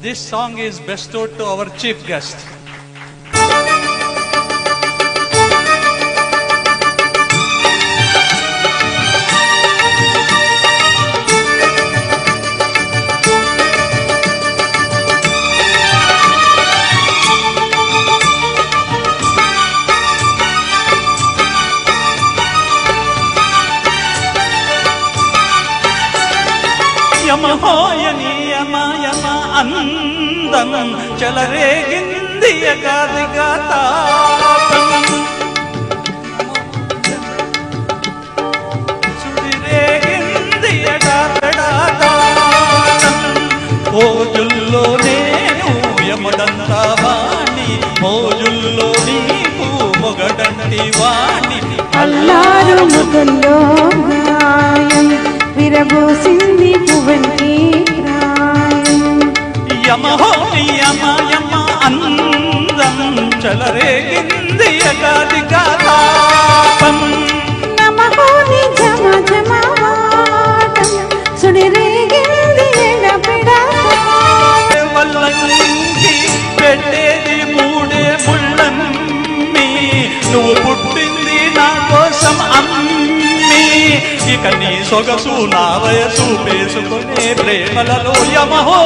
This song is bestowed to our chief guest. యమహోయని యమ యమ అందం చెలరేగింది యగాదిగా తాపం సుడిరేగింది యగాదడాతాళం మోజుల్లో నేను యముడంతా వాణి మోజుల్లో నీకు మొగడంటి వాణి అల్లారు ముఖంలో గాయం విరబోసింది పువ్వంటి ప్రాయం యమహోని యమ యమ అందం చెలరేగింది యగాదిగా తాపం నమహోని జమ జమ వాటం సుడిరేగింది ఎడపెడాటం వల్లంకి పెట్టేది మూడే ముళ్ళమ్మి నువ్వు పుట్టింది నా కోసం అమ్మి ఇక నీ సొగసు నా వయసు వేసుకునే ప్రేమలలో యమహో